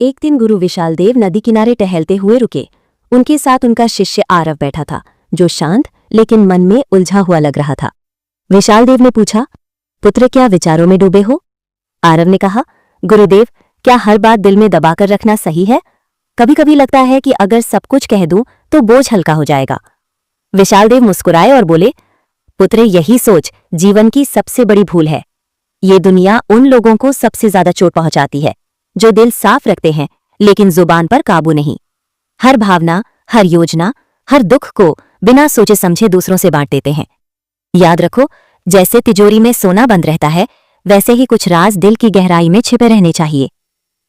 एक दिन गुरु विशाल देव नदी किनारे टहलते हुए रुके। उनके साथ उनका शिष्य आरव बैठा था, जो शांत लेकिन मन में उलझा हुआ लग रहा था। विशाल देव ने पूछा, पुत्र क्या विचारों में डूबे हो? आरव ने कहा, गुरुदेव, क्या हर बात दिल में दबाकर रखना सही है? कभी कभी लगता है कि अगर सब कुछ कह दूं तो बोझ हल्का हो जाएगा। विशाल देव मुस्कुराए और बोले, पुत्र, यही सोच जीवन की सबसे बड़ी भूल है। ये दुनिया उन लोगों को सबसे ज्यादा चोट पहुंचाती है जो दिल साफ रखते हैं लेकिन जुबान पर काबू नहीं। हर भावना, हर योजना, हर दुख को बिना सोचे समझे दूसरों से बांट देते हैं। याद रखो, जैसे तिजोरी में सोना बंद रहता है, वैसे ही कुछ राज दिल की गहराई में छिपे रहने चाहिए।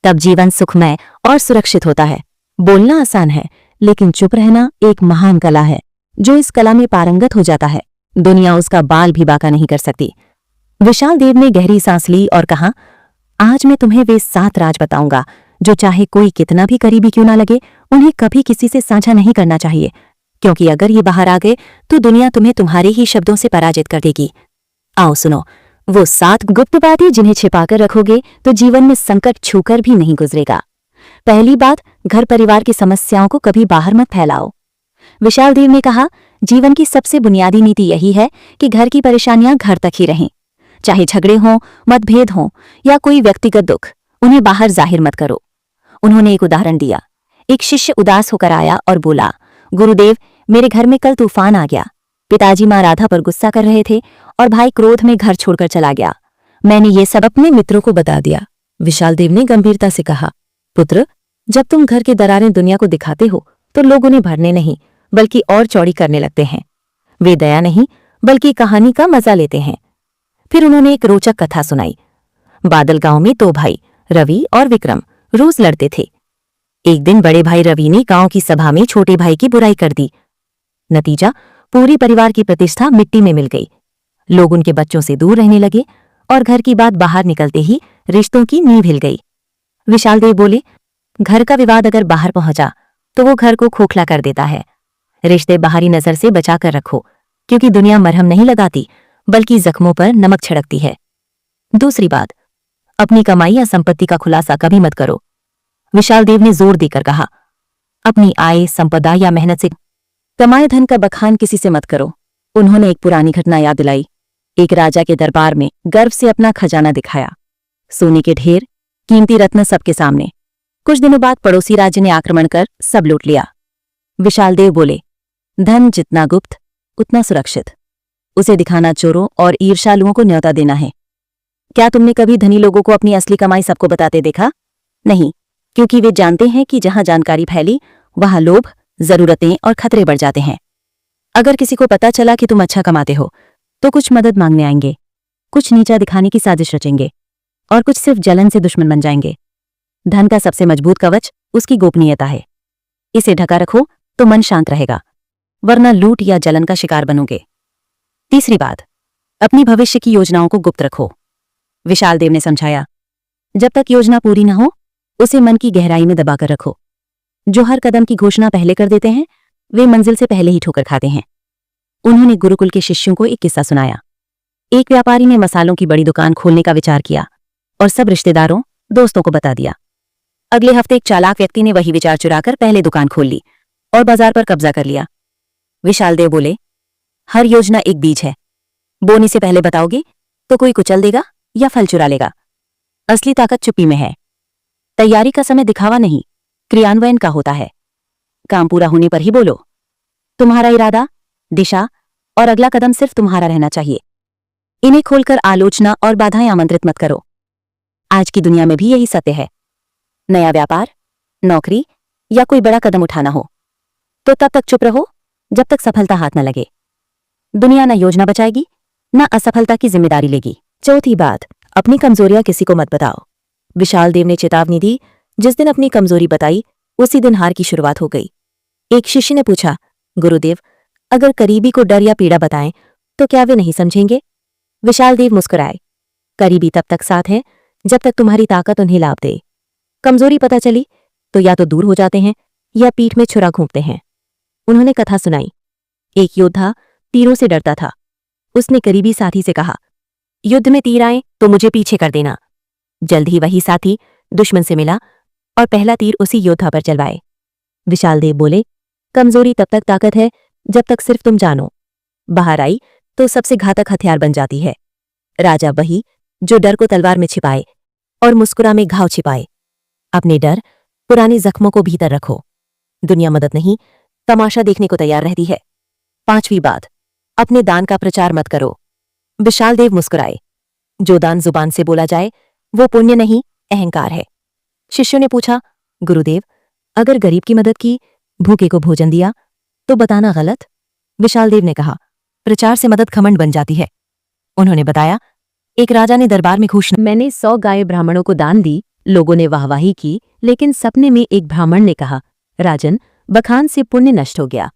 तब जीवन सुखमय और सुरक्षित होता है। बोलना आसान है, लेकिन चुप रहना एक महान कला है। जो इस कला में पारंगत हो जाता है, दुनिया उसका बाल भी बांका नहीं कर सकती। विशाल देव ने गहरी सांस ली और कहा, आज मैं तुम्हें वे 7 राज बताऊंगा जो चाहे कोई कितना भी करीबी क्यों ना लगे, उन्हें कभी किसी से साझा नहीं करना चाहिए, क्योंकि अगर ये बाहर आ गए तो दुनिया तुम्हें तुम्हारे ही शब्दों से पराजित कर देगी। आओ सुनो, वो 7 गुप्त बातें जिन्हें छिपाकर रखोगे तो जीवन में संकट छूकर भी नहीं गुजरेगा। पहली बात, घर परिवार की समस्याओं को कभी बाहर मत फैलाओ। विशाल देव ने कहा, जीवन की सबसे बुनियादी नीति यही है कि घर की परेशानियां घर तक ही रहें। चाहे झगड़े हों, मतभेद हों या कोई व्यक्तिगत दुख, उन्हें बाहर जाहिर मत करो। उन्होंने एक उदाहरण दिया। एक शिष्य उदास होकर आया और बोला, गुरुदेव, मेरे घर में कल तूफान आ गया। पिताजी मां राधा पर गुस्सा कर रहे थे और भाई क्रोध में घर छोड़कर चला गया। मैंने ये सब अपने मित्रों को बता दिया। विशाल देव ने गंभीरता से कहा, पुत्र, जब तुम घर की दरारें दुनिया को दिखाते हो तो लोग उन्हें भरने नहीं बल्कि और चौड़ी करने लगते हैं। वे दया नहीं बल्कि कहानी का मजा लेते हैं। फिर उन्होंने एक रोचक कथा सुनाई। बादल गांव में 2 भाई रवि और विक्रम रोज लड़ते थे। एक दिन बड़े भाई रवि ने गांव की सभा में छोटे भाई की बुराई कर दी। नतीजा, पूरे परिवार की प्रतिष्ठा मिट्टी में मिल गई। लोग उनके बच्चों से दूर रहने लगे और घर की बात बाहर निकलते ही रिश्तों की नींव हिल गई। विशाल देव बोले, घर का विवाद अगर बाहर पहुंचा तो वो घर को खोखला कर देता है। रिश्ते बाहरी नजर से बचाकर रखो, क्योंकि दुनिया मरहम नहीं लगाती बल्कि जख्मों पर नमक छिड़कती है। दूसरी बात, अपनी कमाई या संपत्ति का खुलासा कभी मत करो। विशाल देव ने जोर देकर कहा, अपनी आय, संपदा या मेहनत से कमाए धन का बखान किसी से मत करो। उन्होंने एक पुरानी घटना याद दिलाई। एक राजा के दरबार में गर्व से अपना खजाना दिखाया। सोने के ढेर, कीमती रत्न सबके सामने। कुछ दिनों बाद पड़ोसी राज्य ने आक्रमण कर सब लूट लिया। विशाल देव बोले, धन जितना गुप्त उतना सुरक्षित। उसे दिखाना चोरों और ईर्ष्यालुओं को न्योता देना है। क्या तुमने कभी धनी लोगों को अपनी असली कमाई सबको बताते देखा? नहीं, क्योंकि वे जानते हैं कि जहां जानकारी फैली वहां लोभ, जरूरतें और खतरे बढ़ जाते हैं। अगर किसी को पता चला कि तुम अच्छा कमाते हो तो कुछ मदद मांगने आएंगे, कुछ नीचा दिखाने की साजिश रचेंगे और कुछ सिर्फ जलन से दुश्मन बन जाएंगे। धन का सबसे मजबूत कवच उसकी गोपनीयता है। इसे ढका रखो तो मन शांत रहेगा, वरना लूट या जलन का शिकार बनोगे। तीसरी बात, अपनी भविष्य की योजनाओं को गुप्त रखो। विशाल देव ने समझाया, जब तक योजना पूरी न हो उसे मन की गहराई में दबाकर रखो। जो हर कदम की घोषणा पहले कर देते हैं वे मंजिल से पहले ही ठोकर खाते हैं। उन्होंने गुरुकुल के शिष्यों को एक किस्सा सुनाया। एक व्यापारी ने मसालों की बड़ी दुकान खोलने का विचार किया और सब रिश्तेदारों, दोस्तों को बता दिया। अगले हफ्ते एक चालाक व्यक्ति ने वही विचार चुराकर पहले दुकान खोल ली और बाजार पर कब्जा कर लिया। विशाल देव बोले, हर योजना एक बीज है। बोने से पहले बताओगे तो कोई कुचल देगा या फल चुरा लेगा। असली ताकत चुप्पी में है। तैयारी का समय दिखावा नहीं, क्रियान्वयन का होता है। काम पूरा होने पर ही बोलो। तुम्हारा इरादा, दिशा और अगला कदम सिर्फ तुम्हारा रहना चाहिए। इन्हें खोलकर आलोचना और बाधाएं आमंत्रित मत करो। आज की दुनिया में भी यही सत्य है। नया व्यापार, नौकरी या कोई बड़ा कदम उठाना हो तो तब तक चुप रहो जब तक सफलता हाथ न लगे। दुनिया न योजना बचाएगी न असफलता की जिम्मेदारी लेगी। चौथी बात, अपनी कमजोरियां किसी को मत बताओ। विशाल देव ने चेतावनी दी। जिस दिन अपनी कमजोरी बताई उसी दिन हार की शुरुआत हो गई। एक शिष्य ने पूछा, गुरुदेव, अगर करीबी को डर या पीड़ा बताएं तो क्या वे नहीं समझेंगे? विशाल देव मुस्कुराए, करीबी तब तक साथ है जब तक तुम्हारी ताकत उन्हें लाभ दे। कमजोरी पता चली तो या तो दूर हो जाते हैं या पीठ में छुरा घोंपते हैं। उन्होंने कथा सुनाई। एक योद्धा तीरों से डरता था। उसने करीबी साथी से कहा, युद्ध में तीर आए तो मुझे पीछे कर देना। जल्द ही वही साथी दुश्मन से मिला और पहला तीर उसी योद्धा पर चलवाए। विशाल देव बोले, कमजोरी तब तक ताकत है जब तक सिर्फ तुम जानो, बाहर आई तो सबसे घातक हथियार बन जाती है। राजा वही जो डर को तलवार में छिपाए और मुस्कुरा में घाव छिपाए। अपने डर, पुराने जख्मों को भीतर रखो। दुनिया मदद नहीं, तमाशा देखने को तैयार रहती है। 5वीं बात, अपने दान का प्रचार मत करो। विशाल देव मुस्कुराए। जो दान जुबान से बोला जाए वो पुण्य नहीं, अहंकार है। शिष्यों ने पूछा, गुरुदेव, अगर गरीब की मदद की, भूखे को भोजन दिया तो बताना गलत? विशाल देव ने कहा, प्रचार से मदद घमंड बन जाती है। उन्होंने बताया, एक राजा ने दरबार में घोषणा, मैंने 100 गाय ब्राह्मणों को दान दी। लोगों ने वाहवाही की, लेकिन सपने में एक ब्राह्मण ने कहा, राजन, बखान से पुण्य नष्ट हो गया।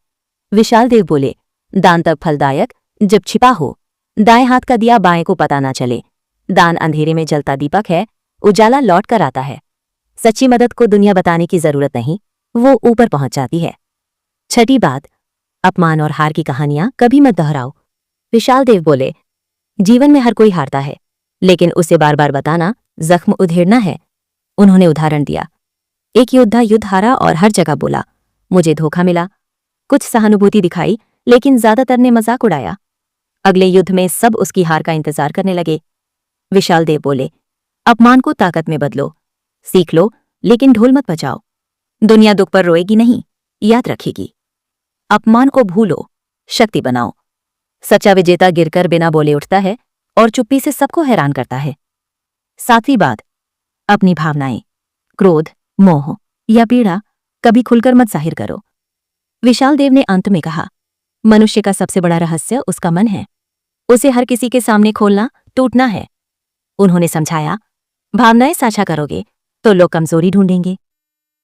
विशाल देव बोले, दान तब फलदायक जब छिपा हो। दाएं हाथ का दिया बाएं को पता ना चले। दान अंधेरे में जलता दीपक है, उजाला लौट कर आता है। सच्ची मदद को दुनिया बताने की जरूरत नहीं, वो ऊपर पहुंच जाती है। 6ठी बात, अपमान और हार की कहानियां कभी मत दोहराओ। विशाल देव बोले, जीवन में हर कोई हारता है, लेकिन उसे बार बार बताना जख्म उधेड़ना है। उन्होंने उदाहरण दिया, एक योद्धा युद्ध हारा और हर जगह बोला, मुझे धोखा मिला। कुछ सहानुभूति दिखाई, लेकिन ज्यादातर ने मजाक उड़ाया। अगले युद्ध में सब उसकी हार का इंतजार करने लगे। विशाल देव बोले, अपमान को ताकत में बदलो। सीख लो, लेकिन ढोल मत बजाओ। दुनिया दुख पर रोएगी नहीं, याद रखेगी। अपमान को भूलो, शक्ति बनाओ। सच्चा विजेता गिरकर बिना बोले उठता है और चुप्पी से सबको हैरान करता है। 7वीं बात, अपनी भावनाएं, क्रोध, मोह या पीड़ा कभी खुलकर मत जाहिर करो। विशाल देव ने अंत में कहा, मनुष्य का सबसे बड़ा रहस्य उसका मन है। उसे हर किसी के सामने खोलना टूटना है। उन्होंने समझाया, भावनाएं साझा करोगे तो लोग कमजोरी ढूंढेंगे।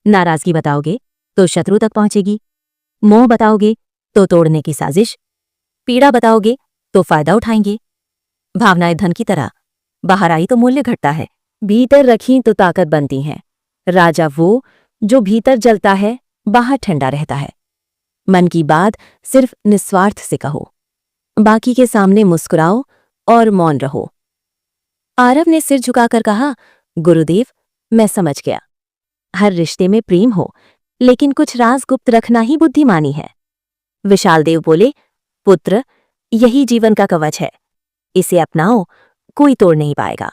नाराजगी बताओगे तो शत्रु तक पहुंचेगी। मोह बताओगे तो तोड़ने की साजिश। पीड़ा बताओगे तो फायदा उठाएंगे। भावनाएं धन की तरह, बाहर आई तो मूल्य घटता है, भीतर रखी तो ताकत बनती हैं। राजा वो जो भीतर जलता है, बाहर ठंडा रहता है। मन की बात सिर्फ निस्वार्थ से कहो, बाकी के सामने मुस्कुराओ और मौन रहो। आरव ने सिर झुकाकर कहा, गुरुदेव, मैं समझ गया। हर रिश्ते में प्रेम हो, लेकिन कुछ राज गुप्त रखना ही बुद्धिमानी है। विशाल देव बोले, पुत्र, यही जीवन का कवच है। इसे अपनाओ, कोई तोड़ नहीं पाएगा।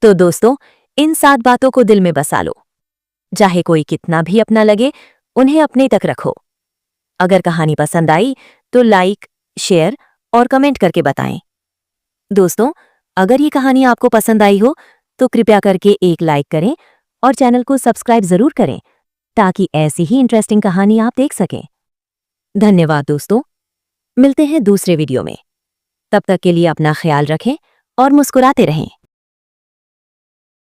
तो दोस्तों, इन 7 बातों को दिल में बसा लो। चाहे कोई कितना भी अपना लगे, उन्हें अपने तक रखो। अगर कहानी पसंद आई तो लाइक, शेयर और कमेंट करके बताएं। दोस्तों, अगर ये कहानी आपको पसंद आई हो तो कृपया करके एक लाइक करें और चैनल को सब्सक्राइब जरूर करें, ताकि ऐसी ही इंटरेस्टिंग कहानी आप देख सकें। धन्यवाद दोस्तों, मिलते हैं दूसरे वीडियो में। तब तक के लिए अपना ख्याल रखें और मुस्कुराते रहें।